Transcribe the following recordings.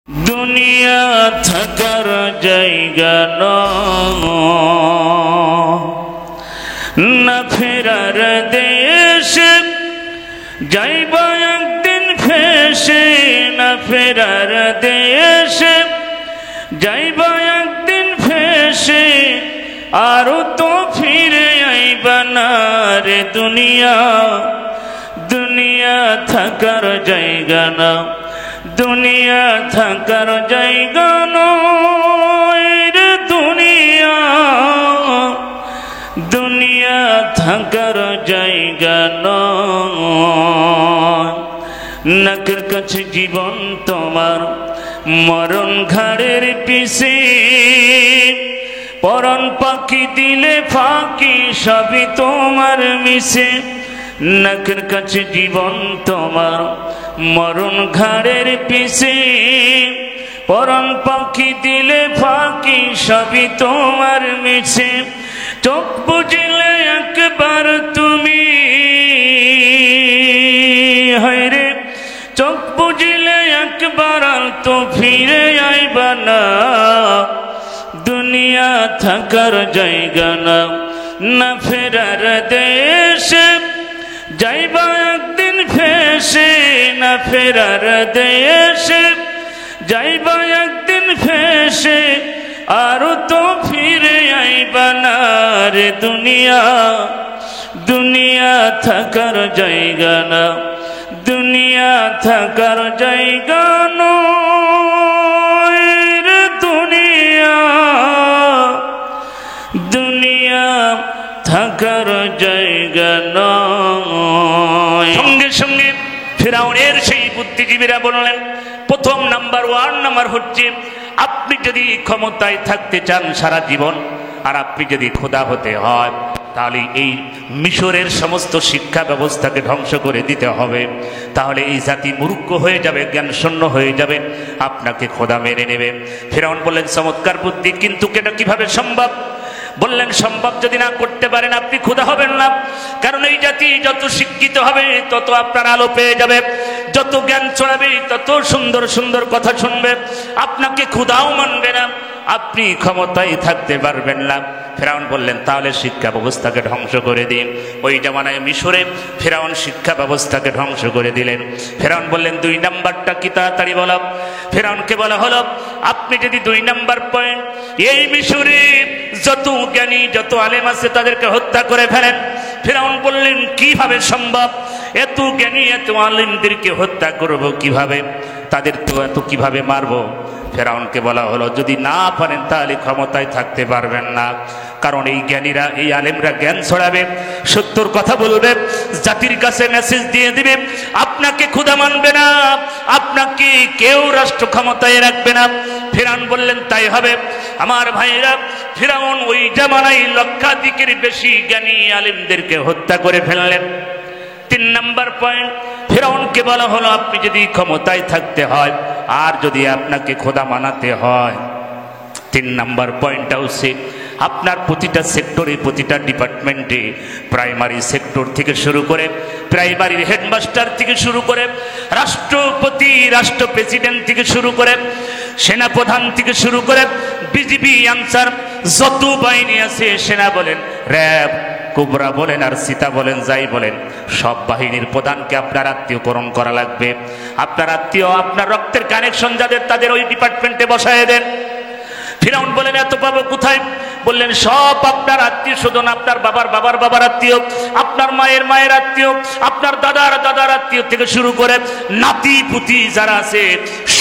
দুনিয়া থাকার জায়গা না ফেরার দেশ, যাইব একদিন ফেসে না ফেরার দেশ, যাইব একদিন ফেসে আরো তো ফিরে আইবা না রে দুনিয়া। দুনিয়া থাকার জায়গা না, দুনিয়া থাকার জায়গা নয় রে দুনিয়া। দুনিয়া থাকার জায়গা নয়। নাকের কাছে জীবন তোমার, মরণ ঘাড়ের পিছে, পরাণ পাখি দিলে ফাঁকি সবই তোমার মিশে। নাকের কাছে জীবন তোমার, মরণ ঘাড়ের পিছে, পরাণ পাখি দিলে ফাঁকি সবই তোমার মিছে। চোখ বুঝলে একবার তুমি, হায়রে চোখ বুঝলে একবার তো ফিরে আইবা না। দুনিয়া থাকার জায়গা না, না ফেরার দেশ, যাইবা একদিন ফেসে না ফেরার দেশ, যাইবা একদিন ফেসে আরো তো ফিরে আইবা না রে দুনিয়া। দুনিয়া থাকার জায়গা না, দুনিয়া থাকার জায়গা নয় রে দুনিয়া। দুনিয়া থাকার জায়গা নয়। সঙ্গে সঙ্গে ফিরআউনের সেই বুদ্ধিজীবীরা বললেন, প্রথম নাম্বার 1 নাম্বার হচ্ছে, আপনি যদি ক্ষমতায় থাকতে চান সারা জীবন, আর আপনি যদি খোদা হতে হয়, তাহলে এই মিশরের সমস্ত শিক্ষা ব্যবস্থাকে ধ্বংস করে দিতে হবে। তাহলে এই জাতি মূর্খ হয়ে যাবে, জ্ঞান শূন্য হয়ে যাবে, আপনাকে খোদা মেনে নেবে। ফিরআউন বললেন, চমৎকার বুদ্ধি, কিন্তু এটা কিভাবে সম্ভব? বললেন, সম্ভব যদি না করতে পারেন আপনি খোদা হবেন না। কারণ এই জাতি যত শিক্ষিত হবে তত আপনার আলো পেয়ে যাবে, যত জ্ঞান ছড়াবে তত সুন্দর সুন্দর কথা শুনবে, আপনাকে খোদাও মানবে না, আপনি ক্ষমতায় থাকতে পারবেন না। ফিরআউন বললেন, তাহলে শিক্ষা ব্যবস্থাকে ধ্বংস করে দিন। ওই জামানায় মিশরে ফিরআউন শিক্ষা ব্যবস্থাকে ধ্বংস করে দিলেন। ফিরআউন বললেন, 2 নাম্বারটা কি তাড়াতাড়ি বলো। ফিরআউনকে বলা হলো, আপনি যদি 2 নাম্বার পয়েন্ট, এই মিশরে যত জ্ঞানী যত আলেম আছে তাদেরকে হত্যা করে ফেলেন। ফিরআউন বললেন, কিভাবে সম্ভব? এত জ্ঞানী এত আলেমদেরকে হত্যা করব কিভাবে? তাদের তো এত কিভাবে মারবো? ফিরআউনকে বলা হলো, যদি না পারেন তাহলে ক্ষমতায় থাকতে পারবেন না। কারণ এই জ্ঞানীরা এই আলেমরা জ্ঞান ছড়াবে, সত্যর কথা বলবে, জাতির কাছে মেসেজ দিয়ে দিবে, আপনাকে খোদা মানবে না, আপনাকে কেউ রাষ্ট্র ক্ষমতায় রাখবে না। ফিরআউন বললেন, তাই হবে। আমার ভাইরা, ফিরআউন ওই জামানায় লক্ষাধিকের বেশি জ্ঞানী আলেমদেরকে হত্যা করে ফেললেন। 3 নাম্বার পয়েন্ট, ফিরআউনকে বলা হলো, আপনি যদি ক্ষমতায় থাকতে হয় আর যদি আপনাকে খোদা মানাতে হয়, 3 নাম্বার পয়েন্টটা হচ্ছে, আপনার প্রতিটা সেক্টরে প্রতিটা ডিপার্টমেন্টে, প্রাইমারি সেক্টর থেকে শুরু করে, প্রাইমারির হেডমাস্টার থেকে শুরু করে, রাষ্ট্রপতি রাষ্ট্র প্রেসিডেন্ট থেকে শুরু করে, সেনাপ্রধান থেকে শুরু করে, বিজিবি আনসার যত বাহিনী আছে, সেনা বলেন, র্যাব, কুবরা বলেন আর সীতা বলেন, যাই বলেন, সব বাহিনীর প্রধানকে আপনার আত্মীয়করণ করা লাগবে। আপনার আত্মীয়, আপনার রক্তের কানেকশন যাদের, তাদের ওই ডিপার্টমেন্টে বসায় দেন। ফিরআউন বলেন, এত পাবো কোথায়? বললেন, সব আপনার আত্মীয় স্বজন, আপনার বাবার বাবার বাবার আত্মীয়, আপনার মায়ের মায়ের আত্মীয়, আপনার দাদার দাদার আত্মীয় থেকে শুরু করে নাতি পুতি যারা আছে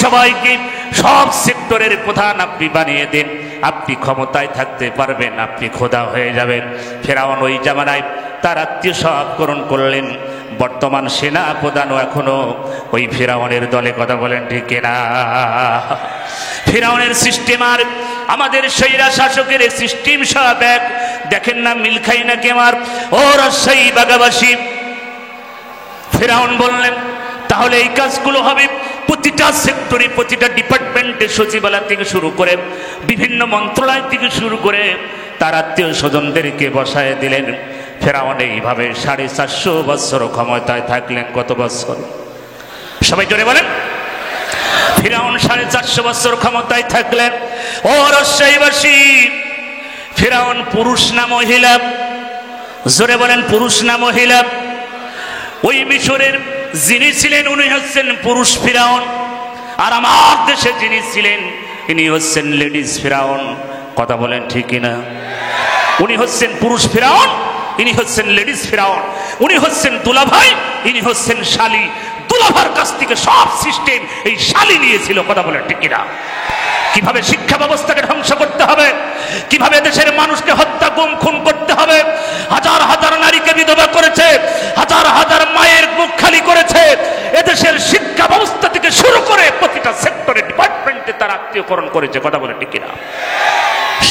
সবাইকে সব সেক্টরের প্রধান আপনি বানিয়ে দেন। আপনি ক্ষমতায় থাকতে পারবেন, আপনি খোদা হয়ে যাবেন। ফিরআউন ওই জামানায় তার আত্মীয় সবকরণ করলেন। বর্তমান সেনা প্রধানও এখনো ওই ফিরআউনের দলে, কথা বলেন ঠিক না? ফিরআউনের সিস্টেম আর আমাদের সৈরা শাসকের সিস্টেম সব এক, দেখেন না মিল খাই না কেমার। ও রাজশাহী বাগাবাসী, ফিরআউন বললেন, তাহলে এই কাজগুলো হবে প্রতিটা সেক্টরে প্রতিটা ডিপার্টমেন্টে, সচিবালয় থেকে শুরু করে বিভিন্ন মন্ত্রণালয় থেকে শুরু করে তার আত্মীয় স্বজনদেরকে বসায় দিলেন। ফেরাউন এইভাবে 450 বছর ক্ষমতায় থাকলেন। কত বছর? সবাই জোরে বলেন। ফিরাউন 450 বছর ক্ষমতায় থাকলেন। ও রাজশাহীবাসী, ফিরাউন পুরুষ না মহিলা? জোরে বলেন, পুরুষ না মহিলা? ওই মিশরের যিনি ছিলেন উনি হচ্ছেন পুরুষ ফিরাউন, আর আমার দেশে যিনি ছিলেন ইনি হচ্ছেন লেডিস ফিরাউন। কথা বলেন ঠিক কিনা? উনি হচ্ছেন পুরুষ ফিরাউন, ইনি হচ্ছেন লেডিস ফিরাউন। উনি হচ্ছেন দুলাভাই, ইনি হচ্ছেন শালি। দুলাভার কাছ থেকে সব সিস্টেম এই শালি নিয়েছিল। কথা বলেন ঠিক কিনা? কিভাবে শিক্ষা ব্যবস্থাকে ধ্বংস করতে হবে, কিভাবে দেশের মানুষকে হত্যা গুম খুন করতে হবে, হাজার হাজার নারীকে বিধবা করেছে, হাজার হাজার মায়ের মুখ খালি করেছে। এদেশের শিক্ষা ব্যবস্থা থেকে শুরু করে প্রতিটা সেক্টরে ডিপার্টমেন্টে তার আত্মীয়করণ করেছে। কথা বলে ঠিক কিনা?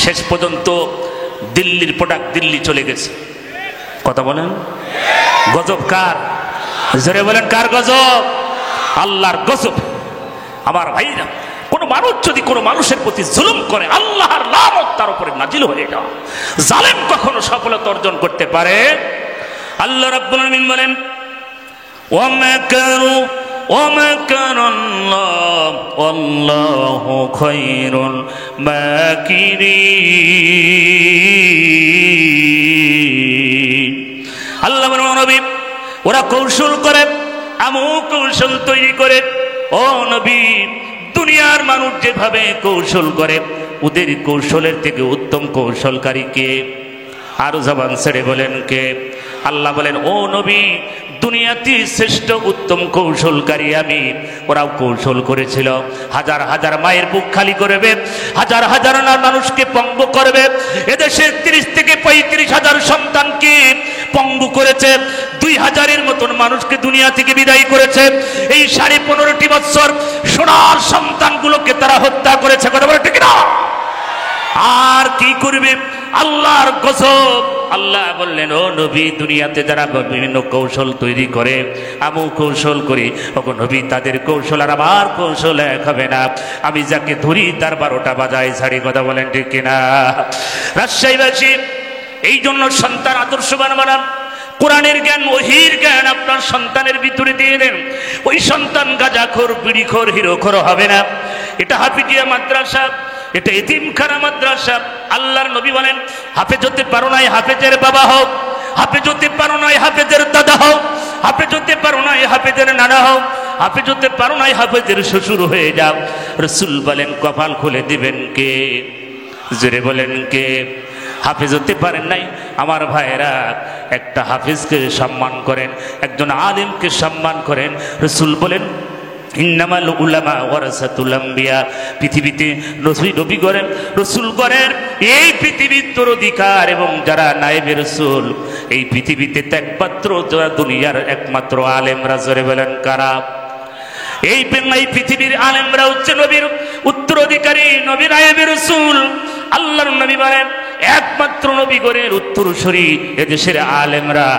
শেষ পর্যন্ত দিল্লির প্রোডাক্ট দিল্লি চলে গেছে। কথা বলেন, গজব কার? জোরে বলেন, কার গজব? আল্লাহর গজব। আমার ভাইরা, কোন মানুষ যদি কোন মানুষের প্রতি জুলুম করে, আল্লাহর লানত তার উপরে নাজিল হয়ে যাওয়া। জালেম কখনো সফলতা অর্জন করতে পারে? আল্লাহ রাব্বুল আলামিন বলেন, ওয়া মাকারু ওয়া মাকারাল্লাহ ওয়াল্লাহু খায়রুল মাকিরিন। আল্লাহ বলেন, নবী, ওরা কৌশল করে, আমু কৌশল তৈরি করে। ও নবী, দুনিয়ার মানুষ যেভাবে কৌশল করে, ওদের কৌশলের থেকে উত্তম কৌশলকারী কে? আরো জবান ছেড়ে বলেন কে? আল্লাহ বলেন, ও নবী, দুনিয়াতে শ্রেষ্ঠ উত্তম কৌশলকারী আমি। ওরাও কৌশল করেছিল, হাজার হাজার মায়ের বুক খালি করবে, হাজার হাজার মানুষকে পঙ্গু করবে। এদেশের 30 থেকে 35,000 সন্তানকে পঙ্গু করেছে, 2000-এর মতন মানুষকে দুনিয়া থেকে বিদায় করেছে। এই 15.5 বছর সোনার সন্তানগুলোকে তারা হত্যা করেছে। কথা বলে ঠিক না? আর কি করবে? আল্লাহর গজব। আল্লাহ বললেন, ও নবী, দুনিয়াতে যারা বিভিন্ন কৌশল তৈরি করে, আমিও কৌশল করি, ও নবী, তাদের কৌশল আর আমার কৌশল এক হবে না। আমি যাকে ধরি তার 12টা বাজায় ছাড়ি। কথা বলেন ঠিক কিনা? রাজশাহীবাসী, এই জন্য সন্তান আদর্শবান বানান। কোরআনের জ্ঞান, ওহীর জ্ঞান আপনার সন্তানের ভিতরে দিয়ে দেন। ওই সন্তান গাঁজাখোর, বিড়িখোর, হিরোখোর হবে না। এটা হাফিজিয়া মাদ্রাসা, এটা এতিমখানা মাদ্রাসা। আল্লাহর নবী বলেন, হাফেজ হতে পারো নাই, হাফেজের বাবা হোক। হাফেজ হতে পারো নাই, হাফেজের দাদা হোক। হাফেজ হতে পারো নাই, হাফেজের নানা হোক। হাফেজ হতে পারো নাই, হাফেজের শ্বশুর হয়ে যাও। রাসূল বলেন, কপাল খুলে দিবেন কে? জোরে বলেন কে? হাফেজ হতে পারেন নাই? আমার ভাইয়েরা, একটা হাফেজকে সম্মান করেন, একজন আলেমকে সম্মান করেন। রাসূল বলেন, ইন্নামাল উলামা ওয়ারাসাতুল আম্বিয়া। পৃথিবীতে নবী করেন, রাসূল করেন, এই পৃথিবীর উত্তরাধিকার এবং যারা নায়েবে রাসূল, এই পৃথিবীতে একমাত্র যারা দুনিয়ার একমাত্র আলেমরা। জোরে বলেন কারা? এই পৃথিবীর আলেমরা হচ্ছে নবীর উত্তরাধিকারী, নবী নায়েবে রাসূল। আল্লাহর নবী বলেন, একমাত্র নবীগণের উত্তরসূরি এদেশের আলেমরা।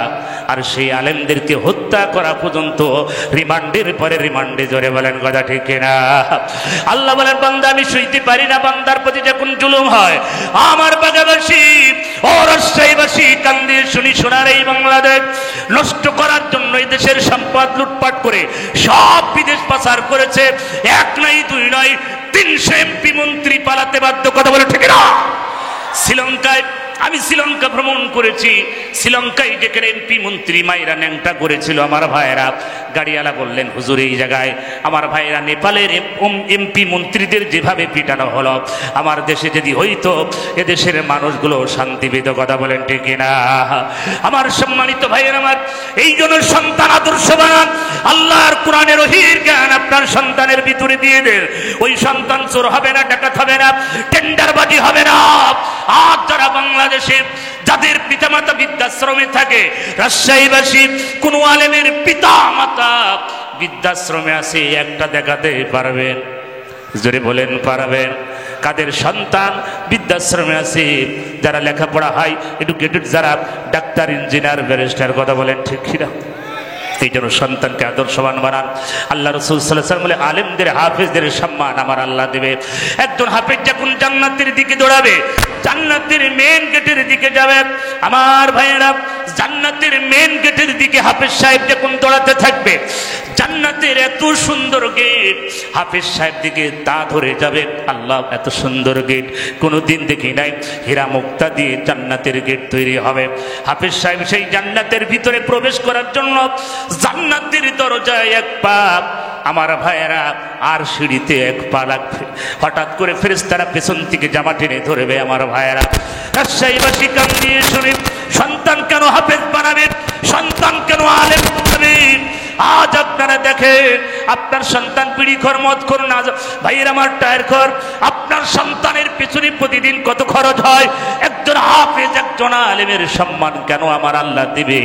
আর সেই আলেমদেরকে হত্যা করা পর্যন্ত রিমান্ডের পরে রিমান্ডে। জোরে বলেন কথা ঠিক না? আল্লাহ বলেন, বান্দা আমি সইতে পারি না, বান্দার প্রতি যখন জুলুম হয়। আমার বাগাবাসী, ও রাজশাহীবাসী, কান দিয়ে শুনি, সোনার এই বাংলাদেশ নষ্ট করার জন্য এই দেশের সম্পদ লুটপাট করে সব বিদেশ পাচার করেছে। 1 নয় 2 নয়, 300 এমপি মন্ত্রী পালাতে বাধ্য। কথা বলে ঠিক না? শ্রীলঙ্কায়, আমি শ্রীলঙ্কা ভ্রমণ করেছি। শ্রীলঙ্কায় যেখানে এমপি মন্ত্রী মায়েরা ন্যাংটা করেছিল, আমার ভাইয়েরা, গাড়িওয়ালা বললেন, হুজুর এই জায়গায় আমার ভাইয়েরা, নেপালের এমপি মন্ত্রীদের যেভাবে পিটানো হলো, আমার দেশে যদি হইতো এদেশের মানুষগুলো শান্তি পেত। কথা বলেন ঠিক না? আমার সম্মানিত ভাইয়ের, আমার এই জন্য সন্তান আদর্শ বানান। আল্লাহর কোরআনের ওহীর জ্ঞান আপনার সন্তানের ভিতরে দিয়ে দেন। ওই সন্তান চোর হবে না, ডাকাত হবে না, টেন্ডারবাজি হবে না। আর যারা বাংলাদেশে যাদের পিতামাতা বৃদ্ধাশ্রমে থাকে, রাজশাহীবাসী, কোন আলেমের পিতা মাতা বৃদ্ধাশ্রমে আছে একটা দেখাতে পারবেন? জোরে বলেন পারবেন? কাদের সন্তান বৃদ্ধাশ্রমে আছে? যারা লেখাপড়া হয়, এডুকেটেড, যারা ডাক্তার, ইঞ্জিনিয়ার, ব্যারিস্টার। কথা বলেন ঠিক কিনা? এই জন্য সন্তানকে আদর্শবান বানান। আল্লাহ রাসূল সাল্লাল্লাহু আলাইহি ওয়াসাল্লাম বলে আলেমদের হাফেজদের সম্মান আমার আল্লাহ দেবে। একজন হাফেজ যখন জান্নাতের দিকে দৌড়াবে, জান্নাতের মেন গেটের দিকে যাবে, আমার ভাইয়েরা জান্নাতের মেন গেটের দিকে হাফেজ সাহেব যখন দৌড়াতে থাকবে, জান্নাতের এত সুন্দর গেট, হাফেজ সাহেব দিকে তা ধরে যাবে। আল্লাহ এত সুন্দর গেট কোনোদিন দেখি নাই, হীরা মুক্তা দিয়ে জান্নাতের গেট তৈরি হবে। হাফেজ সাহেব সেই জান্নাতের ভিতরে প্রবেশ করার জন্য জান্নাতের দরজায় এক পা, আমার ভাইয়েরা আর সিঁড়িতে এক পা লাগবে। হঠাৎ করে ফেরেশতারা পেছন থেকে জামা টেনে ধরবে। আমার ভাইয়েরা রাজশাহীবাসী কান দিয়ে শুনে, সন্তান কেন হাফেজ বানাবে, সন্তান কেন আলেম বানাবে? আজ আপনারা দেখেন আপনার সন্তান বিড়ি খর, মদ খর, না ভাইয়ের আমার টায়ার খর, আপনার সন্তানের পেছনে প্রতিদিন কত খরচ হয়। একজন হাফেজ একজন আলেমের সম্মান কেন আমার আল্লাহ দিবে?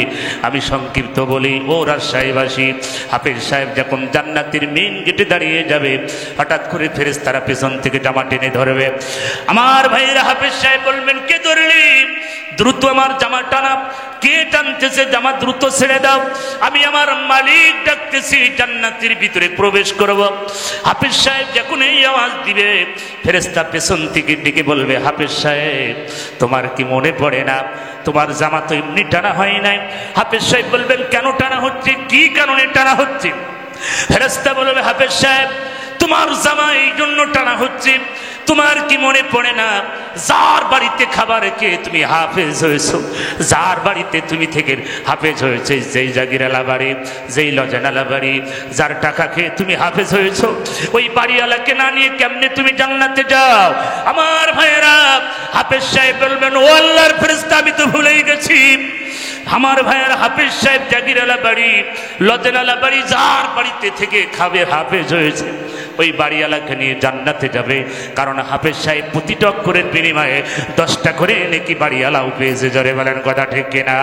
আমি সংক্ষিপ্ত বলি, ও রাজশাহীবাসী, হাফেজ সাহেব যখন জান্নাতের মেন গেটে দাঁড়িয়ে যাবে, হঠাৎ করে ফেরেশতারা পেছন থেকে জামা টেনে ধরবে। আমার ভাইয়েরা হাফেজ সাহেব বলবেন, কে ধরলি? দ্রুত আমার জামা টানা। কে টানতেছে জামা? দ্রুত ছেড়ে দাও, আমি আমার মালিক ডাকতেছি, জান্নাতের ভিতরে প্রবেশ করব। হাফেজ সাহেব যখন এই আওয়াজ দিবে, ফেরেশতা পেছন থেকে ডেকে বলবে, হাফেজ সাহেব তোমার কি মনে পড়ে না তোমার জামা তো এমনি টানা হয় নাই? হাফেজ সাহেব বলবেন, কেন টানা হচ্ছে, কি কারণে টানা হচ্ছে? ফেরেশতা বলবে, হাফেজ সাহেব তোমার জামা এই জন্য টানা হচ্ছে, তোমার কি মনে পড়ে না যার বাড়িতে খাবার খেয়ে তুমি হাফেজ হয়েছো, যার বাড়িতে তুমি থেকে হাফেজ হয়েছে, যেই জাগিরালা বাড়ি, যেই লজানালা বাড়ি, যার টাকা খেয়ে তুমি হাফেজ হয়েছো, ওই বাড়িওয়ালাকে না নিয়ে কেমনে তুমি জান্নাতে যাও? আমার ভাইয়েরা হাফেজ সাহেব বলবেন, ও আল্লাহর ফেরেশতা আমি তো ভুলেই গেছি। আমার ভাইয়ের হাফেজ সাহেব জাগিরালা বাড়ি, লজানালা বাড়ি, যার বাড়িতে থেকে খাবে হাফেজ হয়েছে, ওই বাড়িওয়ালাকে নিয়ে জান্নাতে যাবে। কারণ হাফেজ সাহেব প্রতিটা অক্ষরের বিনিময়ে 10টা করে নাকি বাড়িওয়ালাও পেয়েছে। জোরে বলেন কথা ঠিক কিনা?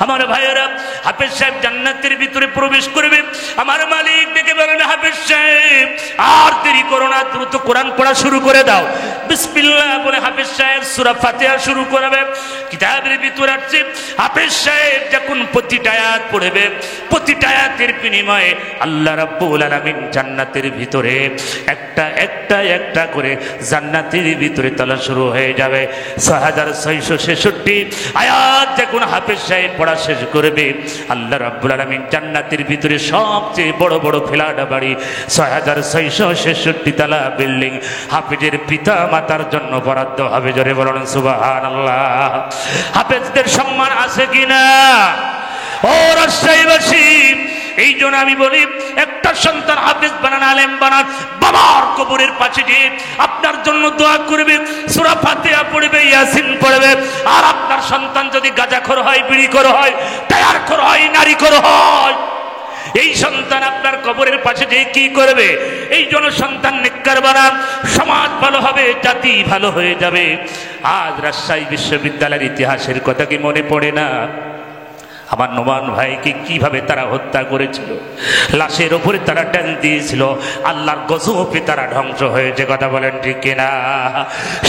আমার ভাইয়েরা হাফেজ সাহেব জান্নাতের ভিতরে প্রবেশ করবে, আমার মালিক ডেকে বলবে, হাফেজ সাহেব আর দেরি করো না, দ্রুত কোরআন পড়া শুরু করে দাও। বিসমিল্লাহ বলে হাফেজ সাহেব সূরা ফাতিহা শুরু করবে। কিতাবের ভিতরে আছে হাফেজ সাহেব যখন প্রতিটা আয়াত পড়বে, প্রতিটা আয়াতের বিনিময়ে আল্লাহ রাব্বুল আলামিন জান্নাতের ভিতরে একটা একটা একটা করে জান্নাতের ভিতরে তালা শুরু হয়ে যাবে। 6666 আয়াত যখন হাফেজ সাহেব পড়া শেষ করবে, আল্লাহ রাব্বুল আলামিন জান্নাতের ভিতরে সবচেয়ে বড় বড় ফ্ল্যাট বাড়ি, 6666 তালা বিল্ডিং হাফেজের পিতা মাতার জন্য বরাদ্দ হবে। জোরে বলুন সুবহানাল্লাহ। হাফেজদের সম্মান আছে কিনা? ও রাজশাহীবাসী, এই জন্য আমি বলি, একটা সন্তান হাফেজ বানান, আলেম বানান, বাবার কবরের পাশে গিয়ে আপনার জন্য দোয়া করবে, সূরা ফাতিহা পড়বে, ইয়াসিন পড়বে। আর আপনার সন্তান যদি গাঁজাখোর হয়, বিড়িখোর হয়, টায়ারখোর হয়, নারীখোর হয়, এই সন্তান আপনার কবরের পাশে যে কি করবে? এই জন্য সন্তান নেককার বানান, সমাজ ভালো হবে, জাতি ভালো হয়ে যাবে। আজ রাজশাহী বিশ্ববিদ্যালয়ের ইতিহাসের কথা কি মনে পড়ে না? আমার নোমান ভাইকে কিভাবে তারা হত্যা করেছিল, লাশের ওপরে তারা টান দিয়েছিল, আল্লাহর গজবে তারা ধ্বংস হয়েছে। কথা বলেন ঠিক কিনা?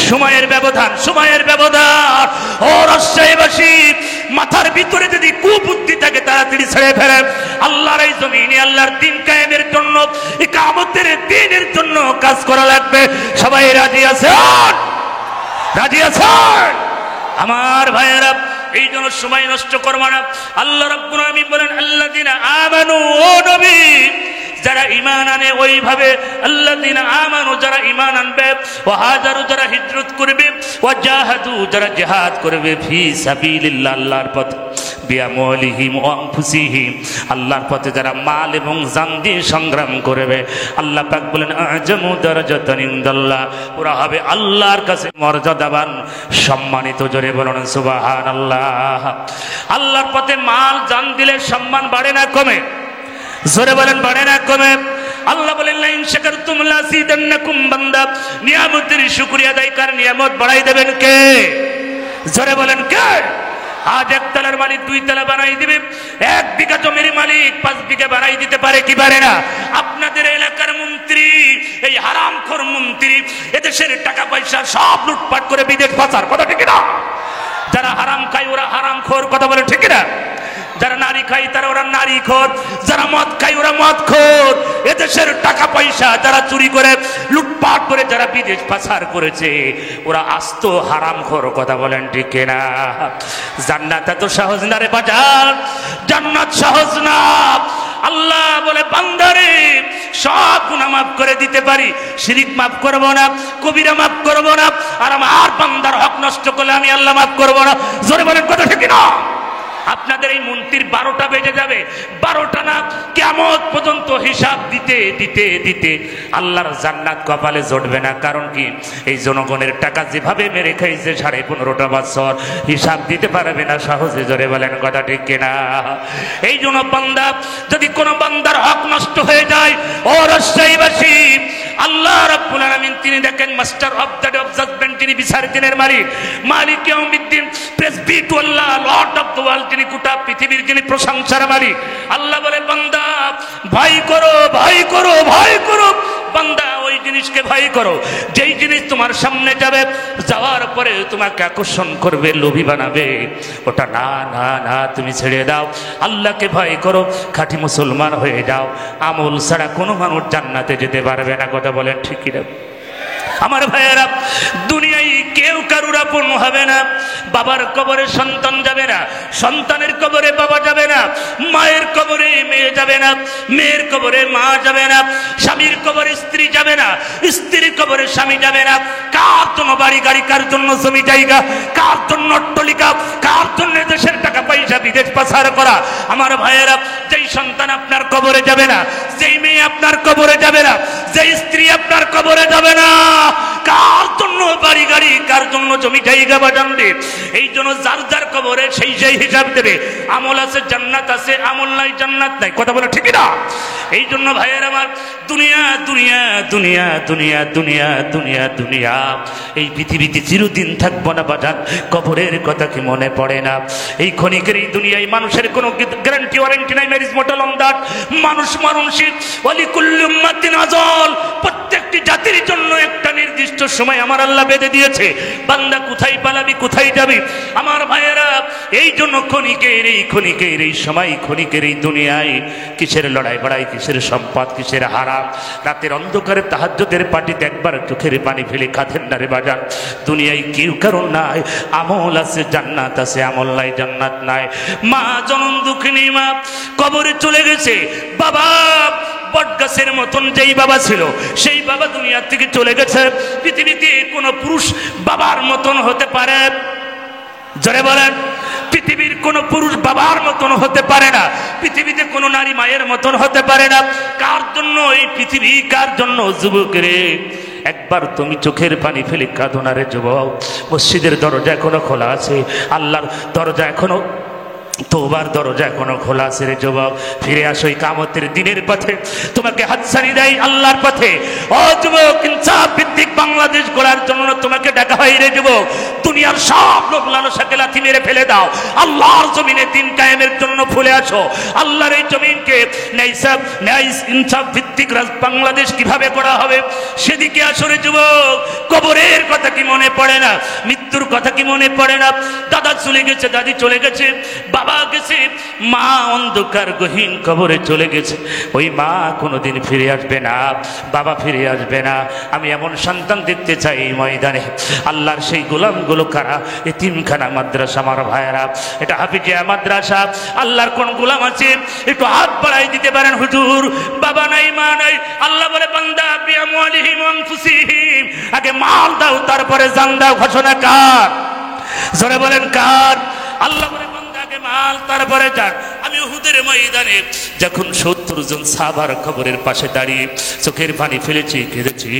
সময়ের ব্যবধান, সময়ের ব্যবধান। ও রাজশাহীবাসী, মাথার ভিতরে যদি কুবুদ্ধি থাকে তাড়াতাড়ি ছেড়ে ফেলে। আল্লাহর এই জমিনে আল্লাহর দ্বীন কায়েমের জন্য, ইকামতের দ্বীনের জন্য কাজ করা লাগবে। সবাই রাজি আছেন? রাজি আছেন? আমার ভাইয়েরা, এই জন্য সময় নষ্ট করব না। আল্লাহ রাব্বুল আলামিন বলেন, আল্লাযিনা আমানু, ও নবী যারা ঈমান আনে ওইভাবে, আল্লাযিনা আমানু যারা ঈমান আনবে, ওয়া হাজারু যারা হিজরত করবে, ওয়া জাহাদু যারা জিহাদ করবে, ফি সাবিলিল্লাহ আল্লাহর পথে, বিআমওয়ালিহিম ওয়া আনফুসিহিম আল্লাহর পথে যারা মাল এবং জান দিয়ে সংগ্রাম করবে, আল্লাহ পাক বলেন, আ'জামু দারাজাতান ইনদাল্লাহ, ওরা হবে আল্লাহর কাছে মর্যাদাবান, সম্মানিত। জোরে বলুন সুবহানাল্লাহ। আল্লাহর পথে মাল জান দিলে সম্মান বাড়ে না কমে? জোরে বলেন, বাড়ে না কমে? আল্লাহ বলেন, লা ইন শাকারতুম লাযিদান্নাকুম, বান্দা নিয়ামতের শুকরিয়া আদায় কর, নিয়ামত বাড়াই দেবেন কে? জোরে বলেন কে? আজ 1 তলার মালিক 2 তলা বানাই দিবে, 1 বিঘা জমির মালিক 5 বিঘা বানাই দিতে পারে কি পারে না? আপনাদের এলাকার মন্ত্রী, এই হারামখোর মন্ত্রী, এদেশের টাকা পয়সা সব লুটপাট করে বিদেশ পাচার। কথা ঠিক না? যারা হারাম খায় ওরা হারামখোর। কথা বলে ঠিক না? যারা নারী খায় তারা ওরা নারী খোর, যারা মদ খায় ওরা মদ খোর। এদেশের টাকা পয়সা যারা চুরি করে লুটপাট করে যারা বিদেশ পাচার করেছে ওরা আস্ত হারামখোর। কথা বলেন ঠিক কিনা? জান্নাত এত সহজ না রে বাজার, জান্নাত সহজ না। আল্লাহ বলে বান্দারে সব গুনাহ মাফ করে দিতে পারি, শিরিক মাফ করব না, কবিরা মাফ করব না, আর আমার বান্দার হক নষ্ট করলে আমি আল্লাহ মাফ করব না। জোরে বলেন কথা ঠিক না? আপনাদের এই মন্ত্রীর 12টা বেজে যাবে, 12টা না কিয়ামত পর্যন্ত হিসাব দিতে দিতে দিতে আল্লাহর জান্নাত কপালে জুটবে না। কারণ কি? এই জনগণের টাকা যেভাবে মেরে খাইছে 15.5টা বছর, হিসাব দিতে পারবে না সহজে। জোরে বলেন কথা ঠিক কিনা? এই জন্য বান্দা, যদি কোনো বান্দার হক নষ্ট হয়ে যায়, ও রাজশাহীবাসী, আল্লাহ রাব্বুল আলামিন তিনি দেখেন master of the day of judgement, তিনি বিচার দিনের মালিক, মালিক ইয়াউমিদ্দিন, প্রেসবিটুল্লাহ, লর্ড অফ দ্য ওয়ার্ল্ড, তিনি গোটা পৃথিবীর যিনি প্রশংসার মালিক। আল্লাহ বলে বান্দা ভয় করো, ভয় করো, ভয় করো। বান্দা ওই জিনিসকে ভয় করো যেই জিনিস তোমার সামনে যাবে, যাওয়ার পরে তোমাকে আকর্ষণ করবে, লোভী বানাবে। ওটা না না না, তুমি ছেড়ে দাও। আল্লাহকে ভয় করো, খাঁটি মুসলমান হয়ে যাও। আমল ছাড়া কোনো মানুষ জান্নাতে যেতে পারবে না। কথা বলেন ঠিক কিনা? আমার ভাইয়েরা, দুনিয়ায় কেউ কারুর আপন হবে না। বাবার কবরে সন্তান যাবে না, সন্তানের কবরে বাবা যাবে না, মায়ের কবরে মেয়ে যাবে না, মেয়ের কবরে মা যাবে না, স্বামীর কবরে স্ত্রী যাবে না, স্ত্রীর কবরে স্বামী যাবে না। কার জন্য বাড়ি গাড়ি, কার জন্য জমি জায়গা, কার জন্য অট্টালিকা, কার জন্য দেশের টাকা পয়সা বিদেশ পাচার করা? আমার ভাইয়েরা, যেই সন্তান আপনার কবরে যাবে না, যেই মেয়ে আপনার কবরে যাবে না, যেই স্ত্রী আপনার কবরে যাবে না, কার জন্য বাড়ি গাড়ি, কার জন্য জমি জায়গা বাজানবে? এই জন্য যার যার কবরে সেই সেই হিসাব দেবে। আমল আছে জান্নাত আছে, আমল নাই জান্নাত নাই। কথা বলে ঠিক না? এই জন্য ভাইয়ের আমার, দুনিয়া দুনিয়া দুনিয়া দুনিয়া দুনিয়া দুনিয়া দুনিয়া, এই পৃথিবীতে চিরদিন থাকবো না বাজান। কবরের কথা কি মনে পড়ে না? এই ক্ষণিকের এই দুনিয়ায় মানুষের কোনো গ্যারান্টি ওয়ারেন্টি নাই। ম্যারিজ মোটাল অন দ্যাট, মানুষ মরণশীল। ওয়ালি কুল্লি উম্মাতিন আজাল, প্রত্যেকটি জাতির জন্য একটা নির্দিষ্ট সময় আমার আল্লাহ বেঁধে দিয়েছে। বান্দা কোথায় পালাবি, কোথায় যাবি? আমার ভাইয়েরা, এই জন্য ক্ষণিকের এই সময়, ক্ষণিকের এই দুনিয়ায় কিসের লড়াই বড়াই, কিসের সম্পদ, কিসের হারাম? রাতের অন্ধকারে তাহাজ্জুদের পাটিতে একবার চোখের পানি ফেলে কাঁদেন না রে বাজান। দুনিয়ায় কেউ কারণ নাই, আমল আছে জান্নাত আছে, আমল নাই জান্নাত নাই। মা জনম দুঃখিনী মা কবরে চলে গেছে। বাবা বটগাছের মতন যেই বাবা ছিল, সেই বাবা দুনিয়া থেকে চলে গেছে। পৃথিবীতে কোন পুরুষ বাবার মতন হতে পারে? জোরে বলেন। পৃথিবীর কোন পুরুষ বাবার মতন হতে পারে না। পৃথিবীতে কোন নারী মায়ের মতন হতে পারে না। কার জন্য এই পৃথিবী, কার জন্য? যুবক রে, একবার তুমি চোখের পানি ফেলে কাঁদো না রে যুবক। মসজিদের দরজা এখনো খোলা আছে, আল্লাহর দরজা এখনো, তোবার দরজা এখনো খোলা আছে রে যুবক। ফিরে আসো এই কিয়ামতের দিনের পথে, তোমাকে হাতছানি দেয় আল্লাহর পথে। ও যুবক, ইনসাফ ভিত্তিক বাংলাদেশ গড়ার জন্য তোমাকে ডাকা হয় রে যুবক। দুনিয়ার সব লোক লালসাকে লাথি মেরে ফেলে দাও, আল্লাহর জমিনে দিন কায়েমের জন্য ফুলে আসো। আল্লাহর এই জমিনকে ন্যায় ইনসাফ ভিত্তিক বাংলাদেশ কিভাবে গড়া হবে সেদিকে আসো রে যুবক। কবরের কথা কি মনে পড়ে না? মৃত্যুর কথা কি মনে পড়ে না? দাদা চলে গেছে, দাদি চলে গেছে, বাবা গেছে, মা অন্ধকার গহীন কবরে চলে গেছে। ওই মা কোনোদিন ফিরে আসবে না, বাবা ফিরে আসবে না। আমি এমন সন্তান দেখতে চাই এই ময়দানে। আল্লাহর সেই গোলামগুলো কারা? এতিমখানা মাদ্রাসা। আমার ভাইয়েরা, এটা হাফিজিয়া মাদ্রাসা। আল্লাহর কোন গোলাম আছে একটু হাত বাড়াই দিতে পারেন? হুজুর, বাবা নাই, মা নাই। আল্লাহ বলে বান্দা বিআমওয়ালিহিম ওয়া আনফুসিহিম, আগে মাল দাও তারপরে জান দাও। ঘোষণা কার? জোরে বলেন কার? আল্লাহ বলে মাল তারপরে যান। আমি উহুদের ময়দানে যখন 70 জন সাহাবার কবরের পাশে দাঁড়িয়ে চোখের পানি ফেলেছি, কেঁদেছি।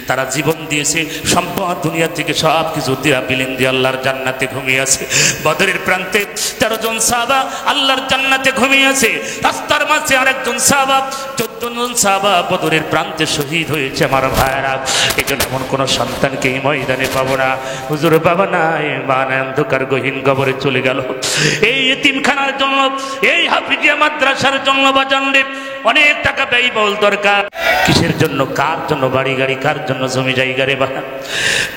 তারা জীবন দিয়েছে, সম্পদ দুনিয়া থেকে সব কিছু দিয়া বিলীন দিয়ে আল্লাহর জান্নাতে ঘুমিয়ে আছে। বদরের প্রান্তে 13 জন সাহাবা আল্লাহর জান্নাতে ঘুমিয়ে আছে। রাস্তার মাঝে আরেকজন সাহাবা, 14 জন সাহাবা বদরের প্রান্তে শহীদ হয়েছে। আমার ভাইয়েরা, এই জন্য এমন কোনো সন্তানকে এই ময়দানে পাবো না। হুজুর, বাবা নাই, মা নাই, অন্ধকার গহীন কবরে চলে গেল। এই এতিমখানার জন্য, এই হাফিজিয়া মাদ্রাসার জন্য বাজানরে অনেক টাকা ব্যয়বহুল দরকার। কিসের জন্য? কার জন্য? বাড়ি গাড়ি, কার জন্য জমি জায়গা রে বাজান?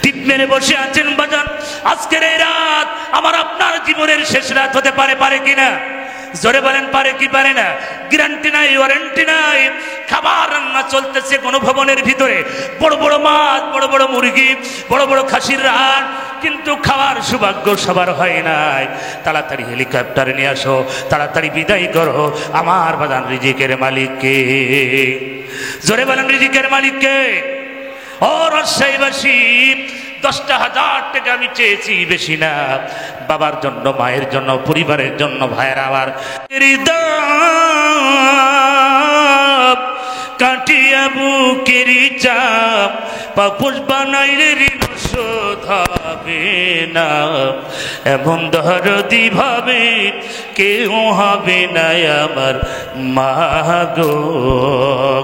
টিপ মেরে বসে আছেন বাজান। আজকের এই রাত আমার আপনার জীবনের শেষ রাত হতে পারে, পারে কিনা? জোরে বলেন পারে কি পারে না? গ্যারান্টি নাই, ওয়ারেন্টি নাই। খাবার রান্না চলতেছে কোন ভবনের ভিতরে, বড় বড় মাছ, বড় বড় মুরগি, বড় বড় খাসির রান, কিন্তু খাওয়ার সৌভাগ্য সবার হয় নাই। তাড়াতাড়ি হেলিকপ্টার নিয়ে আসো, তাড়াতাড়ি বিদায় করো আমার বাদান রিজিকের মালিককে। জোরে বলেন রিজিকের মালিককে। ও রাজশাহীবাসী, 10,000 টাকা আমি চেয়েছি, বেশি না। বাবার জন্য, মায়ের জন্য, পরিবারের জন্য, ভাইয়েরা আমার কাটিয়া বুকের চাপ পাপুষ বানাইলে ঋণ শোধ হবে না, এমন দরদি ভাবে কেউ হবে না আমার মা গো।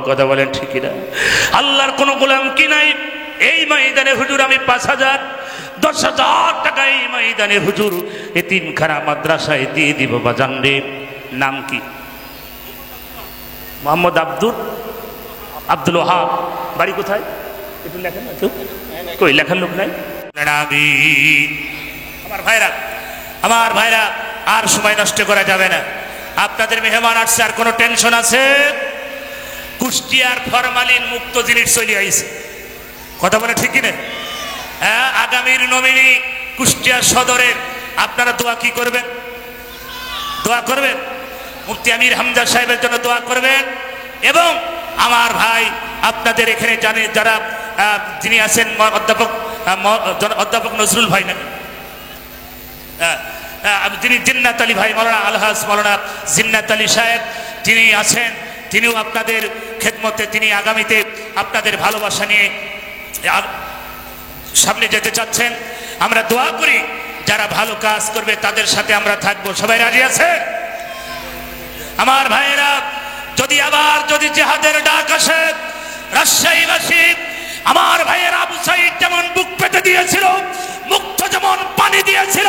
কথা বলেন ঠিক না? আল্লাহর কোনো গোলাম কি নাই? এই ময়দানে হুজুর আমি 5,000 10,000 টাকা এই ময়দানে হুজুর এতিমখানা মাদ্রাসায় দিয়ে দিব বাজান রে। নাম কি? মোহাম্মদ আব্দুল ওহাব। বাড়ি কোথায়? একটু লেখেন না, কই লেখার লোক নাই? আমার ভাইরা আর সময় নষ্ট করা যাবে না। আপনাদের মেহমান আসছে, আর কোনো টেনশন আছে? কুষ্টিয়ার ফরমালিন মুক্ত জিনিস চলে আইছে। কথা বলে ঠিক কিনা? হ্যাঁ, আগামীর নমিনি কুষ্টিয়া সদরের আপনারা দোয়া কি করবেন? দোয়া করবেন। মুফতি আমির হামজা সাহেবের জন্য দোয়া করবেন। এবং আমার ভাই আপনাদের এখানে জানে যারা যিনি আছেন অধ্যাপক নজরুল ভাই, না যিনি জিন্নাত আলী ভাই, মৌলানা আলহাজ মৌলানা জিন্নাত আলী সাহেব যিনি আছেন, তিনিও আপনাদের খেদমতে, তিনি আগামীতে আপনাদের ভালোবাসা নিয়ে সামনে যেতে চাচ্ছেন। আমরা দোয়া করি যারা ভালো কাজ করবে তাদের সাথে আমরা থাকবো। সবাই রাজি আছে? আমার ভাইয়েরা, যদি জিহাদের ডাক আসে, রাজশাহীবাসী আমার ভাইয়ের আবু সাইদ যেমন বুক পেতে দিয়েছিল, মুক্ত যেমন পানি দিয়েছিল,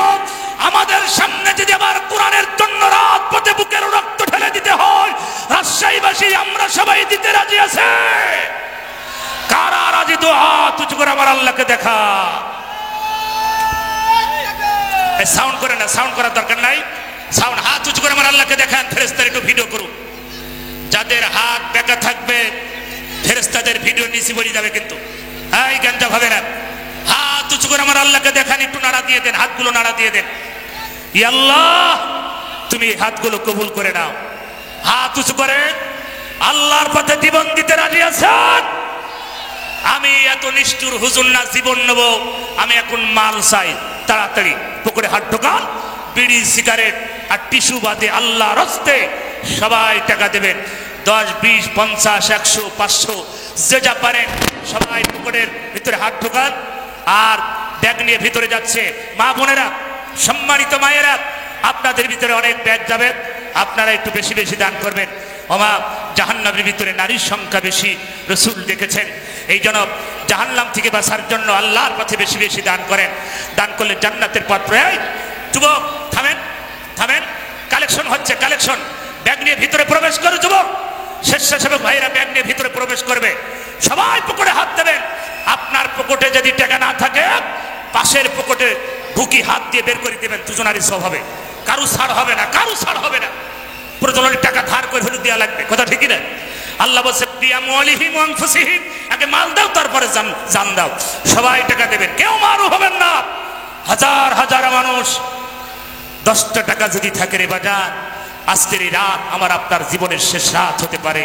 আমাদের সামনে যদি আবার কোরআনের জন্য রাত পথে বুকের রক্ত ঢেলে দিতে হয়, রাজশাহীবাসী আমরা সবাই দিতে রাজি আছে। কারা রাজি? তো হাত উঁচু করে আমার আল্লাহকে দেখা। সাউন্ড করে না, সাউন্ড করার দরকার নাই। সাউন্ড, হাত উঁচু করে আমার আল্লাহকে দেখান। ফেরেশতারা একটু ভিডিও করুন। যাদের হাত বেঁকা থাকবে ফেরেশতাদের ভিডিও নিচে পড়ে যাবে কিন্তু। এই গানটা ভাবে না। হাত উঁচু করে আমার আল্লাহকে দেখান, একটু নাড়া দিয়ে দেন, হাতগুলো নাড়া দিয়ে দেন। ইয়া আল্লাহ, তুমি হাতগুলো কবুল করে নাও। হাত উঁচু করে আল্লাহর পথে জীবন দিতে রাজি আছেন? আমি এত নিষ্ঠুর হুজুর না, জীবন নেব, আমি এখন মাল চাই। তাড়াতাড়ি পুকুরে হাত ঢোকান, বিড়ি, সিগারেট আর টিস্যু বাদে আল্লাহর রাস্তে সবাই টাকা দেবেন। 10, 20, 50, 100, 500 যে যা পারেন সবাই পুকুরের ভিতরে হাত ঢোকান। আর ব্যাগ নিয়ে ভিতরে যাচ্ছে মা বোনেরা, সম্মানিত মায়েরা, আপনাদের ভিতরে অনেক ব্যাগ যাবে, আপনারা একটু বেশি বেশি দান করবেন। ওমা, জাহান্নামের ভিতরে নারীর সংখ্যা বেশি, রসুল দেখেছেন। এই জন্য জাহান্নাম থেকে বাঁচার জন্য আল্লাহর পথে বেশি বেশি দান করেন। দান করলে জান্নাতের পথ প্রয়াস। যুবক থামেন, থামেন, কালেকশন হচ্ছে, কালেকশন। ব্যাগ নিয়ে ভিতরে প্রবেশ করে যুবক, স্বেচ্ছাসেবক ভাইরা ব্যাগ নিয়ে ভিতরে প্রবেশ করবে। সবাই পকেটে হাত দেবেন। আপনার পকেটে যদি টাকা না থাকে, পাশের পকেটে ঢুকি হাত দিয়ে বের করে দেবেন। দুজনারই সব হবে, কারু ছাড় হবে না, কারু ছাড় হবে না। প্রয়োজনের টাকা ধার করে হলে দেওয়া লাগবে। কথা ঠিক না? আল্লাহ বলছে আগে মাল দাও, তারপরে জান দাও। সবাই টাকা দেবেন, কেউ মারু হবেন না। হাজার হাজার মানুষ 10টা টাকা যদি থাকে রে বাজার, আজকের এই রাত আমার আপনার জীবনের শেষ রাত হতে পারে।